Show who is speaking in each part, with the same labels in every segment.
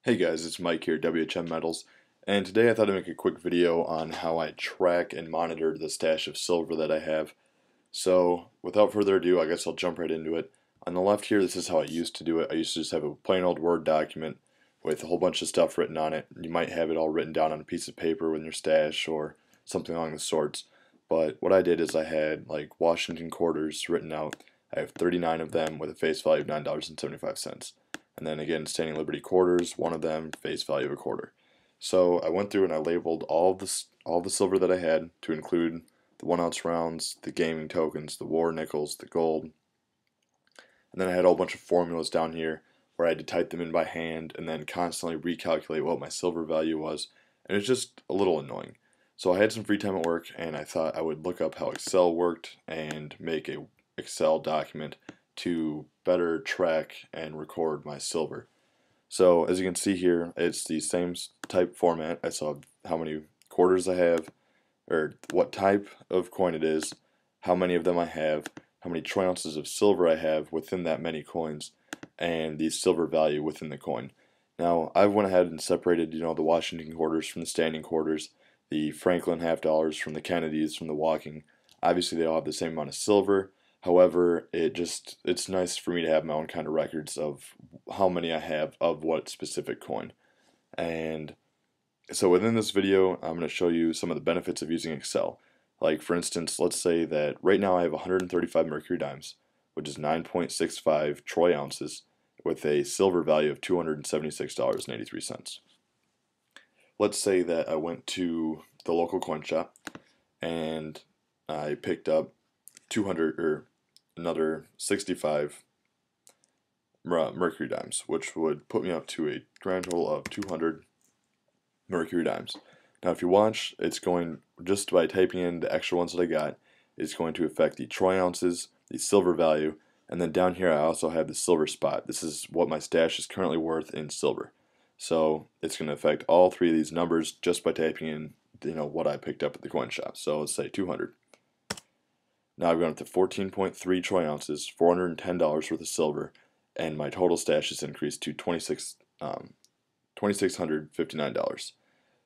Speaker 1: Hey guys, it's Mike here, WHM Metals, and today I thought I'd make a quick video on how I track and monitor the stash of silver that I have. So, without further ado, I guess I'll jump right into it. On the left here, this is how I used to do it. I used to just have a plain old Word document with a whole bunch of stuff written on it. You might have it all written down on a piece of paper in your stash or something along the sorts. But what I did is I had like Washington quarters written out. I have 39 of them with a face value of $9.75. And then again, Standing Liberty quarters, one of them face value of a quarter. So I went through and I labeled all the silver that I had to include the 1 ounce rounds, the gaming tokens, the war nickels, the gold. And then I had a whole bunch of formulas down here where I had to type them in by hand and then constantly recalculate what my silver value was. And it's just a little annoying. So I had some free time at work and I thought I would look up how Excel worked and make a Excel document to better track and record my silver. So as you can see here, it's the same type format. I saw how many quarters I have, or what type of coin it is, how many of them I have, how many troy ounces of silver I have within that many coins, and the silver value within the coin. Now I went ahead and separated, the Washington quarters from the standing quarters, the Franklin half dollars from the Kennedys from the walking. Obviously they all have the same amount of silver. However, it's nice for me to have my own kind of records of how many I have of what specific coin. And so within this video, I'm going to show you some of the benefits of using Excel. Like for instance, let's say that right now I have 135 mercury dimes, which is 9.65 troy ounces, with a silver value of $276.83. Let's say that I went to the local coin shop and I picked up 200 or another 65 mercury dimes, which would put me up to a grand total of 200 mercury dimes. Now, if you watch, it's going, just by typing in the extra ones that I got, it's going to affect the troy ounces, the silver value, and then down here I also have the silver spot. This is what my stash is currently worth in silver. So it's going to affect all three of these numbers just by typing in, what I picked up at the coin shop. So let's say 200. Now I've gone up to 14.3 troy ounces, $410 worth of silver, and my total stash has increased to $2,659.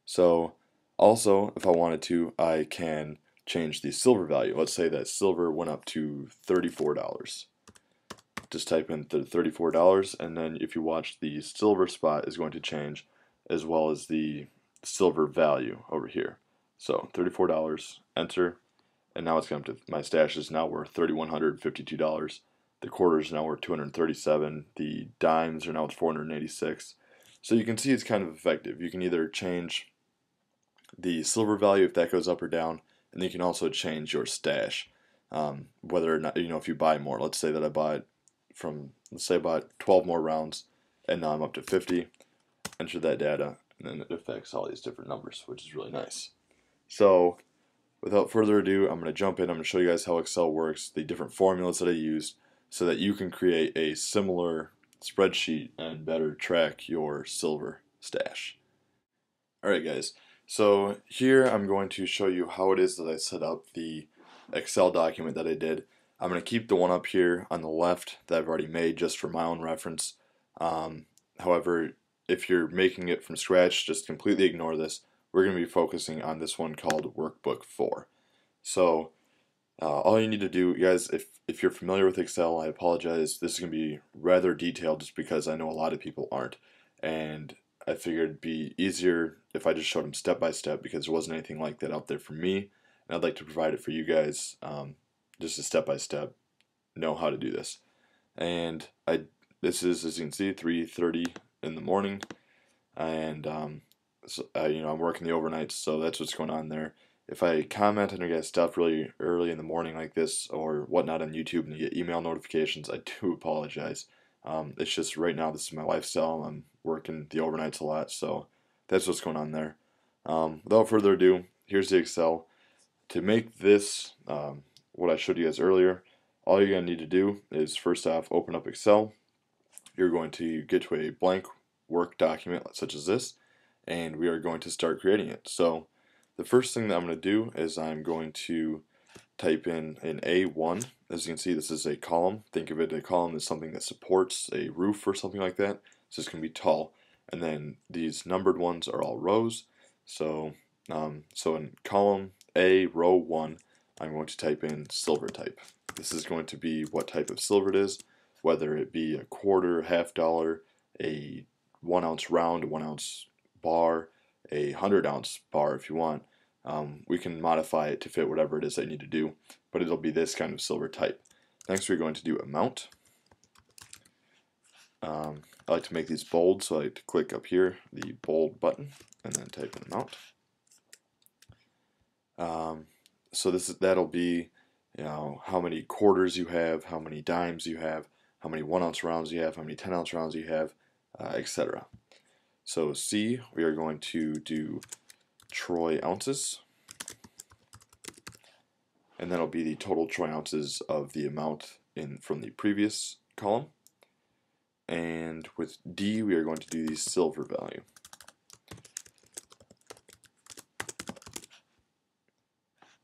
Speaker 1: So also, if I wanted to, I can change the silver value. Let's say that silver went up to $34. Just type in the $34, and then if you watch, the silver spot is going to change, as well as the silver value over here. So $34, enter, and now it's come to my stash is now worth $3,152. The quarters are now worth $237. The dimes are now at $486. So you can see it's kind of effective. You can either change the silver value if that goes up or down, and then you can also change your stash, whether or not, if you buy more. Let's say that I bought let's say I bought 12 more rounds, and now I'm up to 50. Enter that data, and then it affects all these different numbers, which is really nice. So without further ado, I'm going to jump in. I'm going to show you guys how Excel works, the different formulas that I use, so that you can create a similar spreadsheet and better track your silver stash. Alright guys, so here I'm going to show you how it is that I set up the Excel document that I did. I'm going to keep the one up here on the left that I've already made just for my own reference. However, if you're making it from scratch, just completely ignore this. We're going to be focusing on this one called Workbook 4. So all you need to do, guys, if you're familiar with Excel, I apologize. This is going to be rather detailed just because I know a lot of people aren't. And I figured it'd be easier if I just showed them step by step because there wasn't anything like that out there for me. And I'd like to provide it for you guys, just a step by step, know how to do this. And this is, as you can see, 3:30 in the morning. And so, I'm working the overnights, so that's what's going on there. If I comment on your guys' stuff really early in the morning like this or whatnot on YouTube and you get email notifications, I do apologize. It's just right now this is my lifestyle. I'm working the overnights a lot, so that's what's going on there. Without further ado, here's the Excel. To make this, what I showed you guys earlier, all you're going to need to do is first off open up Excel. You're going to get to a blank work document such as this, and we are going to start creating it. So the first thing that I'm going to do is I'm going to type in an A1. As you can see, this is a column. Think of it, a column as something that supports a roof or something like that. So it's going to be tall. and then these numbered ones are all rows. So, so in column A, row 1, I'm going to type in silver type. This is going to be what type of silver it is, whether it be a quarter, $half, a 1 ounce round, 1 ounce bar, a 100-ounce bar if you want. We can modify it to fit whatever it is that you need to do, but it'll be this kind of silver type. Next we're going to do amount. I like to make these bold, so I like to click up here, the bold button, and then type in amount. So that'll be, how many quarters you have, how many dimes you have, how many 1 ounce rounds you have, how many 10-ounce rounds you have, etc. So C, we are going to do troy ounces, and that'll be the total troy ounces of the amount from the previous column. And with D, we are going to do the silver value.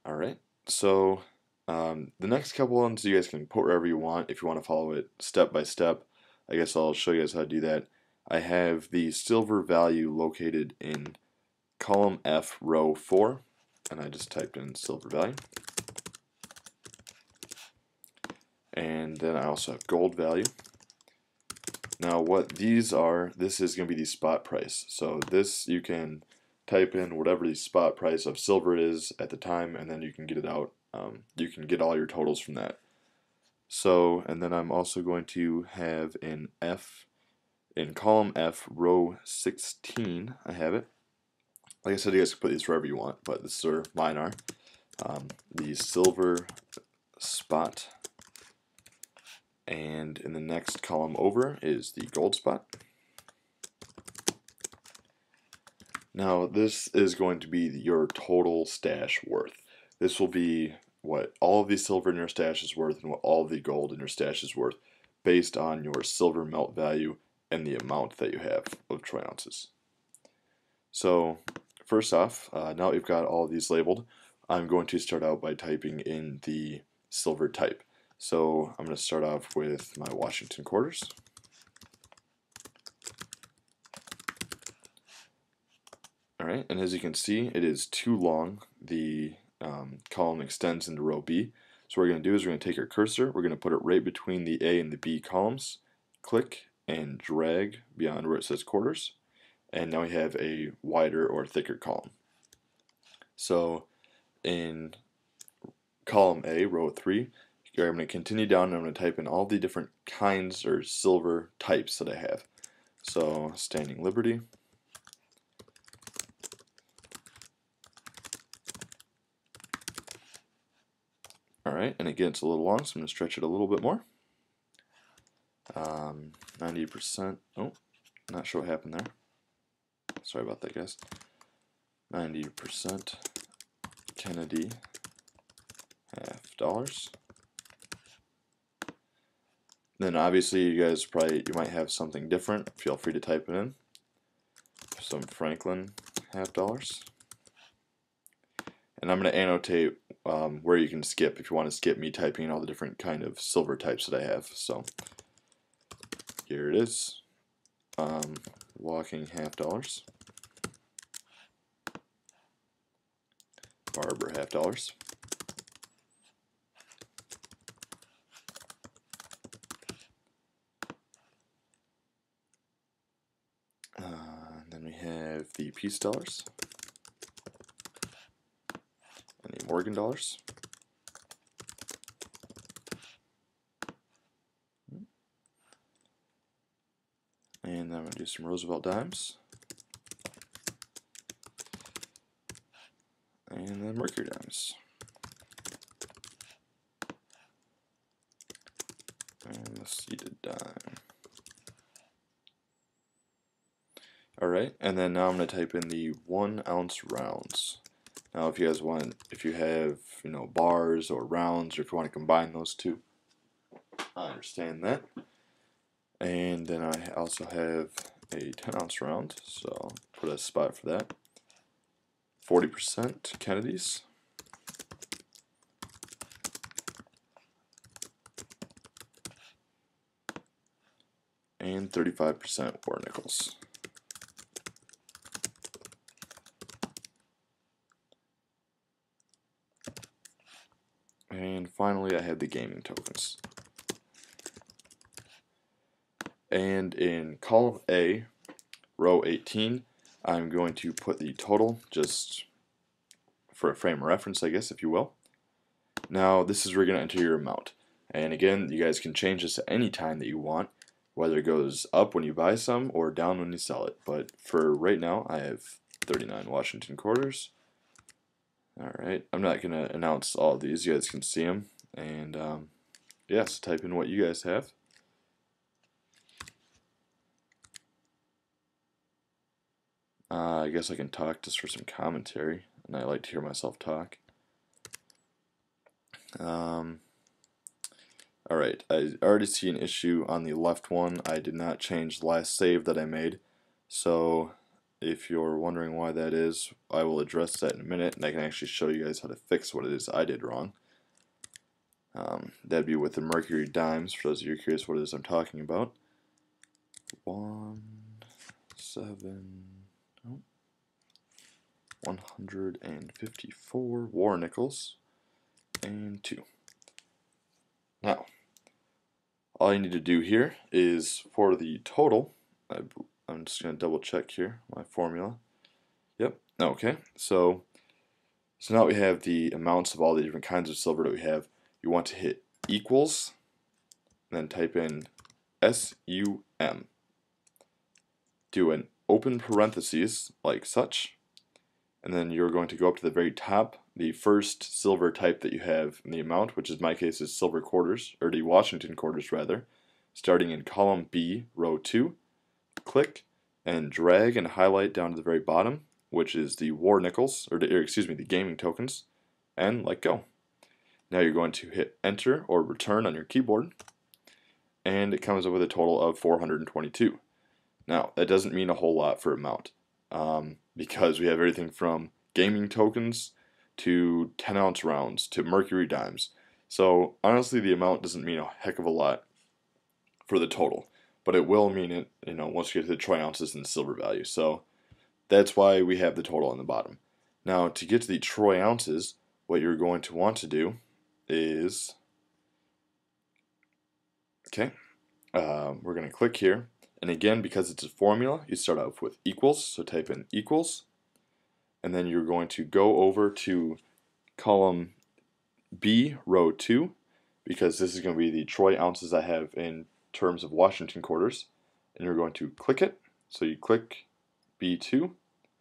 Speaker 1: Alright, so the next couple ones you guys can put wherever you want if you want to follow it step by step. I guess I'll show you guys how to do that. I have the silver value located in column F, row 4, and I just typed in silver value. And then I also have gold value. Now what these are, this is going to be the spot price. So this, you can type in whatever the spot price of silver is at the time, and then you can get it out. You can get all your totals from that. So, and then I'm also going to have in column F, row 16, I have it. Like I said, you guys can put these wherever you want, but this is where mine are. The silver spot. And in the next column over is the gold spot. Now this is going to be your total stash worth. This will be what all of the silver in your stash is worth and what all of the gold in your stash is worth based on your silver melt value and the amount that you have of troy ounces. So first off, now that we've got all of these labeled, I'm going to start out by typing in the silver type. So I'm going to start off with my Washington quarters. Alright, and as you can see, it is too long. The column extends into row B. So what we're going to do is we're going to take our cursor, we're going to put it right between the A and the B columns, click and drag beyond where it says quarters, and now we have a wider or thicker column. So in column A, row 3, I'm going to continue down and I'm going to type in all the different kinds or silver types that I have. So Standing Liberty, alright, and it gets a little long, so I'm going to stretch it a little bit more. 90%, oh, not sure what happened there. Sorry about that, guys. 90% Kennedy $half. Then obviously you guys you might have something different. Feel free to type it in. Some Franklin $half. And I'm going to annotate where you can skip if you want to skip me typing in all the different kind of silver types that I have. So here it is. Walking $half. Barber $half. Then we have the Peace dollars and the Morgan dollars. And then I'm going to do some Roosevelt dimes. And then Mercury dimes. And the seated dime. Alright, and then now I'm going to type in the 1 ounce rounds. Now if you guys want, if you have, bars or rounds, or if you want to combine those two, I understand that. And then I also have a 10 ounce round, so I'll put a spot for that. 40% Kennedys. And 35% war nickels. And finally, I have the gaming tokens. And in column A, row 18, I'm going to put the total, just for a frame of reference, I guess, if you will. Now, this is where you're going to enter your amount. And again, you guys can change this at any time that you want, whether it goes up when you buy some or down when you sell it. But for right now, I have 39 Washington quarters. Alright, I'm not going to announce all of these. You guys can see them. And yes, type in what you guys have. I guess I can talk just for some commentary, and I like to hear myself talk. Alright, I already see an issue on the left one. I did not change the last save that I made, so if you're wondering why that is, I will address that in a minute, and I can actually show you guys how to fix what it is I did wrong. That'd be with the Mercury dimes, for those of you curious what it is I'm talking about. 154 war nickels and 2. Now, all you need to do here is for the total, I'm just going to double check here my formula. Yep, okay, so now we have the amounts of all the different kinds of silver that we have. You want to hit equals, and then type in SUM. Do an open parentheses like such, and then you're going to go up to the very top, the first silver type that you have in the amount, which in my case is silver quarters, or the Washington quarters rather, starting in column B, row 2, click and drag and highlight down to the very bottom, which is the war nickels, or excuse me, the gaming tokens, and let go. Now you're going to hit enter or return on your keyboard, and it comes up with a total of 422. Now, that doesn't mean a whole lot for amount, because we have everything from gaming tokens to 10-ounce rounds to Mercury dimes. So, honestly, the amount doesn't mean a heck of a lot for the total, but it will mean it, once you get to the troy ounces and silver value. So, that's why we have the total on the bottom. Now, to get to the troy ounces, what you're going to want to do is, we're going to click here. And again, because it's a formula, you start off with equals, so type in equals, and then you're going to go over to column B, row 2, because this is going to be the troy ounces I have in terms of Washington quarters, and you're going to click it, so you click B2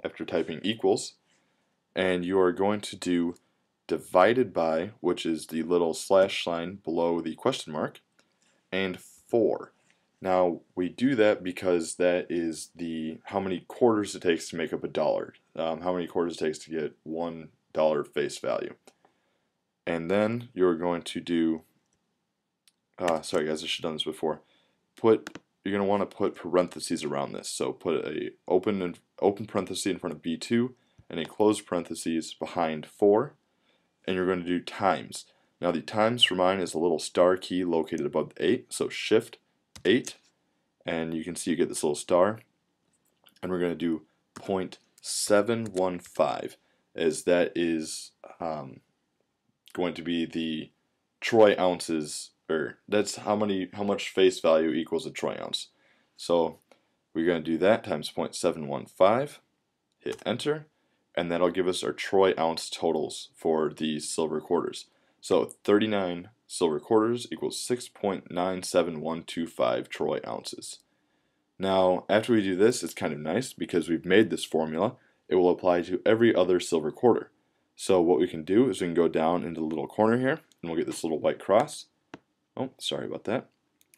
Speaker 1: after typing equals, and you are going to do divided by, which is the little slash sign below the question mark, and 4. Now, we do that because that is how many quarters it takes to make up a dollar, how many quarters it takes to get $1 face value. And then you're going to do, sorry guys, I should have done this before, you're going to want to put parentheses around this. So put a open parenthesis in front of B2 and a closed parentheses behind 4, and you're going to do times. Now the times for mine is a little star key located above the 8, so shift 8, and you can see you get this little star, and we're going to do 0.715, as that is going to be the troy ounces, or that's how much face value equals a troy ounce. So we're going to do that times 0.715, hit enter, and that'll give us our troy ounce totals for the silver quarters. So 39 silver quarters equals 6.97125 troy ounces. Now, after we do this, it's kind of nice because we've made this formula. It will apply to every other silver quarter. So what we can do is we can go down into the little corner here, and we'll get this little white cross. Oh, sorry about that.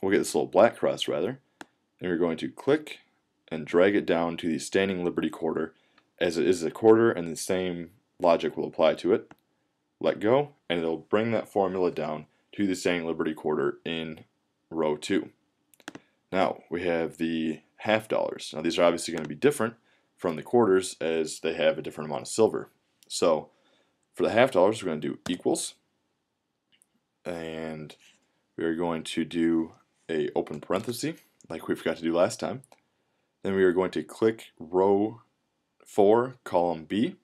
Speaker 1: We'll get this little black cross, rather. And we're going to click and drag it down to the Standing Liberty quarter, as it is a quarter, and the same logic will apply to it. Let go, and it'll bring that formula down to the Standing Liberty quarter in row 2. Now, we have the half dollars. Now, these are obviously going to be different from the quarters as they have a different amount of silver. So, for the half dollars, we're going to do equals, and we're going to do a open parenthesis, like we forgot to do last time. Then we are going to click row 4, column B.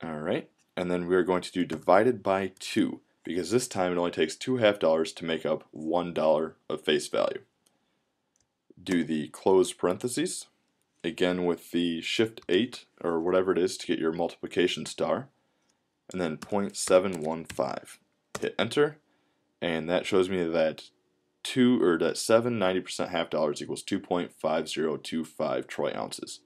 Speaker 1: Alright, and then we're going to do divided by 2, because this time it only takes 2 half-dollars to make up $1 of face value. Do the close parentheses, again with the Shift 8 or whatever it is to get your multiplication star, and then 0.715. Hit enter, and that shows me that 7 90% half dollars equals 2.5025 troy ounces.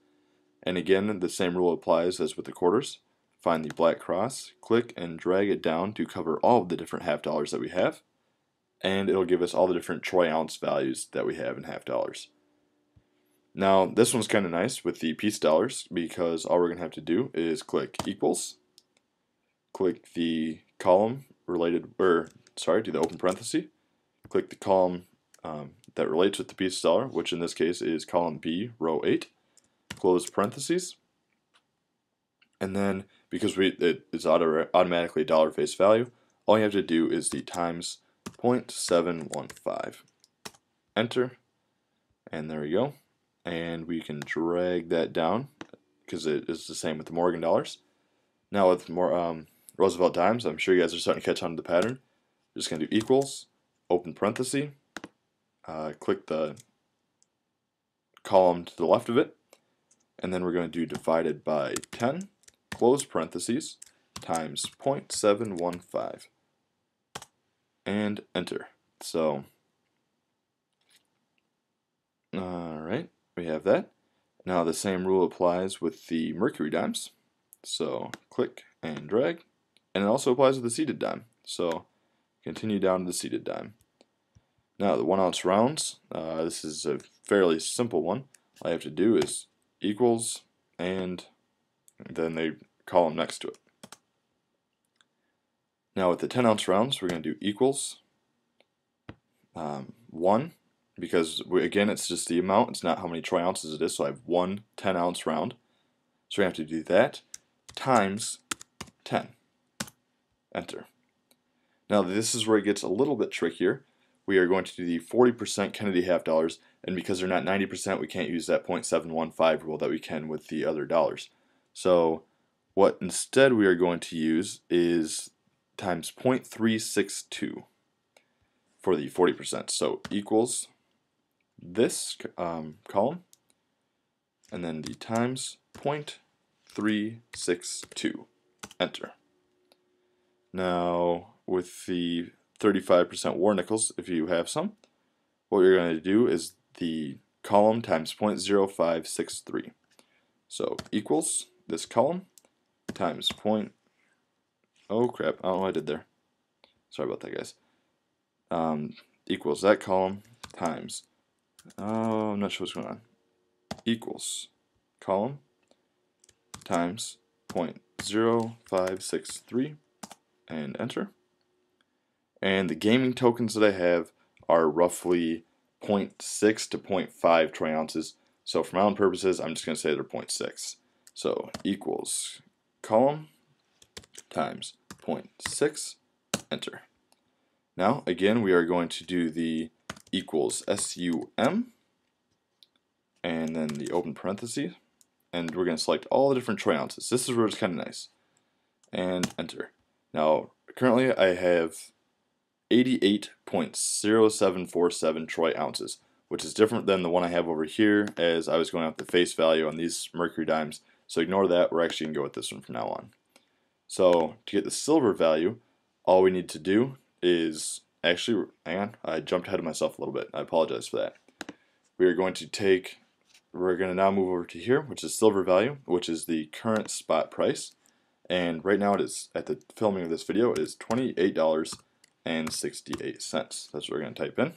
Speaker 1: And again, the same rule applies as with the quarters. Find the black cross, click and drag it down to cover all of the different half dollars that we have, and it'll give us all the different troy ounce values that we have in half dollars. Now this one's kind of nice with the piece dollars, because all we're going to have to do is click equals, click the column related, do the open parenthesis, click the column that relates with the piece dollar, which in this case is column B, row 8, close parentheses, and then because it's automatically dollar face value, all you have to do is the times 0.715. Enter, and there we go. And we can drag that down because it is the same with the Morgan dollars. Now with more Roosevelt dimes, I'm sure you guys are starting to catch on to the pattern. We're just going to do equals, open parenthesis, click the column to the left of it, and then we're going to do divided by 10, close parentheses, times 0.715, and enter. So, alright, we have that. Now the same rule applies with the mercury dimes. So click and drag, and it also applies with the seated dime. So continue down to the seated dime. Now the 1 ounce rounds, this is a fairly simple one. All I have to do is equals and then the column next to it. Now with the 10 ounce rounds, we're going to do equals 1, because again it's just the amount, it's not how many troy ounces it is, so I have one 10 ounce round. So we have to do that times 10. Enter. Now this is where it gets a little bit trickier. We are going to do the 40% Kennedy half dollars, and because they're not 90%, we can't use that 0.715 rule that we can with the other dollars. So what instead we are going to use is times 0.362 for the 40%. So equals this column, and then the times 0.362. Enter. Now with the 35% war nickels, if you have some, what you're going to do is the column times 0.0563. So equals this column times oh crap, I don't know what I did there. Sorry about that, guys. Equals that column times, I'm not sure what's going on. Equals column times 0.0563 and enter. And the gaming tokens that I have are roughly 0.6 to 0.5 troy ounces. So for my own purposes, I'm just going to say they're 0.6. So equals column times 0.6, enter. Now again we are going to do the equals SUM and then the open parentheses, and we're going to select all the different troy ounces. This is where it's kind of nice. And enter. Now currently I have 88.0747 troy ounces, which is different than the one I have over here, as I was going off the face value on these mercury dimes. So ignore that, we're actually going to go with this one from now on. So to get the silver value, all we need to do is, actually, hang on, I jumped ahead of myself a little bit, I apologize for that. We're going to now move over to here, which is silver value, which is the current spot price. And right now it is, at the filming of this video, it is $28.68. That's what we're going to type in.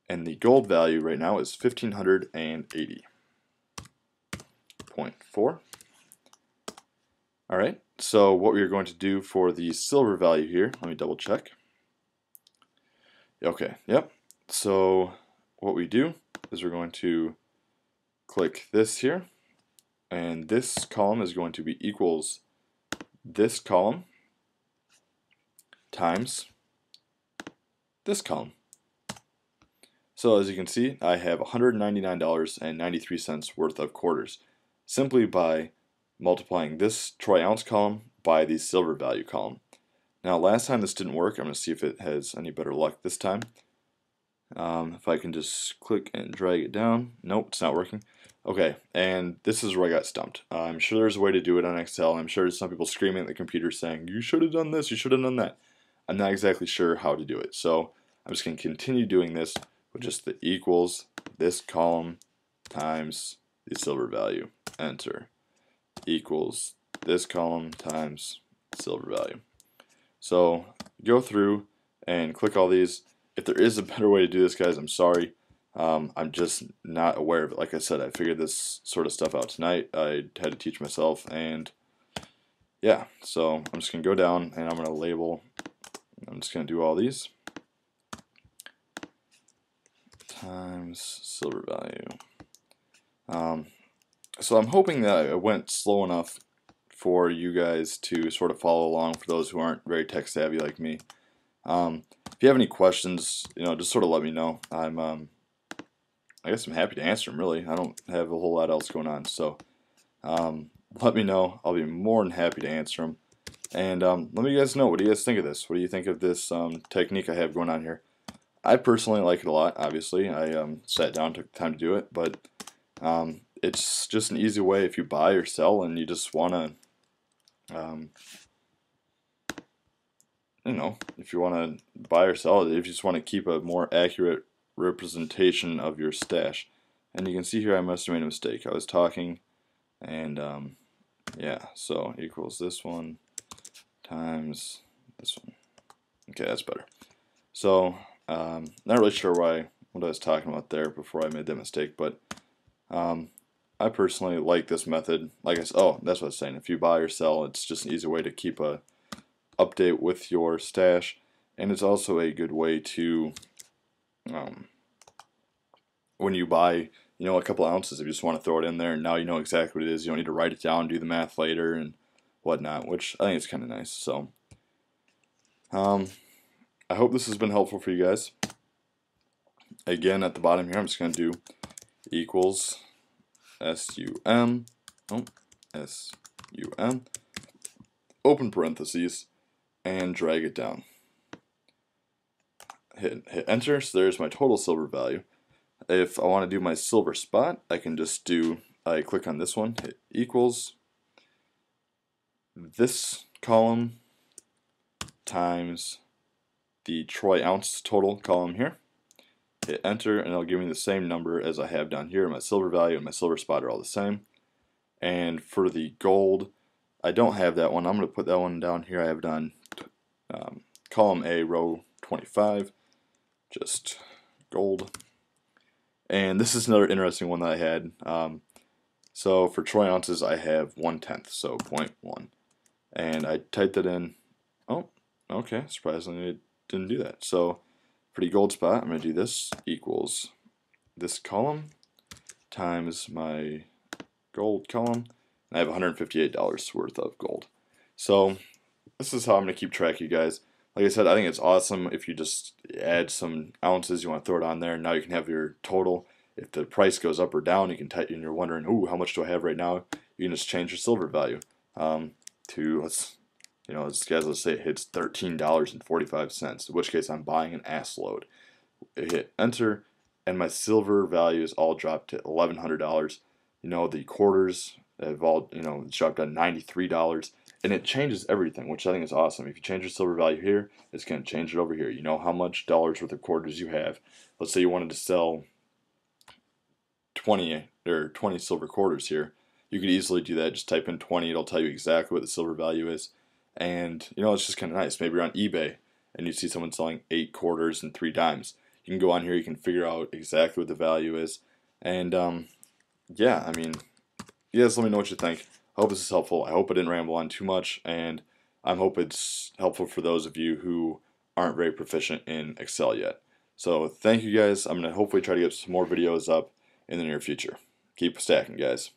Speaker 1: And the gold value right now is 1,580.4. Alright, so what we're going to do for the silver value here, let me double check. Okay, yep. So what we do is we're going to click this here, and this column is going to be equals this column times this column. So as you can see, I have $199.93 worth of quarters simply by multiplying this troy ounce column by the silver value column. Now last time this didn't work. I'm going to see if it has any better luck this time. If I can just click and drag it down. Nope, it's not working. Okay, and this is where I got stumped. I'm sure there's a way to do it on Excel. I'm sure there's some people screaming at the computer saying, you should have done this, you should have done that. I'm not exactly sure how to do it. So I'm just going to continue doing this with just the equals this column times the silver value. Enter. Equals this column times silver value. So go through and click all these. If there is a better way to do this, guys, I'm sorry. I'm just not aware of it. Like I said, I figured this sort of stuff out tonight. I had to teach myself, and yeah, so I'm just going to go down and I'm going to label. I'm just going to do all these times silver value. So I'm hoping that it went slow enough for you guys to sort of follow along, for those who aren't very tech savvy like me. If you have any questions, just sort of let me know. I guess I'm happy to answer them, really. I don't have a whole lot else going on, so let me know. I'll be more than happy to answer them. And let me guys know, what do you guys think of this? What do you think of this technique I have going on here? I personally like it a lot, obviously. I sat down, took the time to do it, but it's just an easy way if you buy or sell and you just want to, if you want to buy or sell it, if you just want to keep a more accurate representation of your stash. And you can see here I must have made a mistake. I was talking, and yeah, so equals this one times this one. Okay, that's better. So not really sure what I was talking about there before I made that mistake, but I personally like this method. Like I said, oh, that's what I was saying. If you buy or sell, it's just an easy way to keep a update with your stash, and it's also a good way to when you buy a couple ounces, if you just want to throw it in there and now you know exactly what it is, you don't need to write it down, do the math later and whatnot, which I think is kind of nice. So I hope this has been helpful for you guys. Again, at the bottom here, I'm just going to do equals SUM, open parentheses, and drag it down. Hit enter, so there's my total silver value. If I want to do my silver spot, I can just I click on this one, hit equals this column times the troy ounce total column here. Hit enter, and it'll give me the same number as I have down here. My silver value and my silver spot are all the same. And for the gold, I don't have that one. I'm going to put that one down here. I have it on column A, row 25, just gold. And this is another interesting one that I had. So for troy ounces, I have 1/10, so 0.1. And I typed it in. Oh, okay, surprisingly it didn't do that. So for the gold spot, I'm going to do this equals this column times my gold column. And I have $158 worth of gold. So this is how I'm going to keep track of you guys. Like I said, I think it's awesome if you just add some ounces, you want to throw it on there, and now you can have your total. If the price goes up or down, you can type, and you're wondering, ooh, how much do I have right now? You can just change your silver value to, let's say it hits $13.45, in which case I'm buying an ass load. I hit enter, and my silver values all dropped to $1,100. The quarters have all, it's dropped to $93. And it changes everything, which I think is awesome. If you change your silver value here, it's going to change it over here. You know how much dollars worth of quarters you have. Let's say you wanted to sell 20 silver quarters here. You could easily do that. Just type in 20. It'll tell you exactly what the silver value is. And, it's just kind of nice. Maybe you're on eBay and you see someone selling 8 quarters and 3 dimes. You can go on here. You can figure out exactly what the value is. And, yeah, I mean, you guys let me know what you think. I hope this is helpful. I hope I didn't ramble on too much, and I hope it's helpful for those of you who aren't very proficient in Excel yet. So thank you guys. I'm going to hopefully try to get some more videos up in the near future. Keep stacking, guys.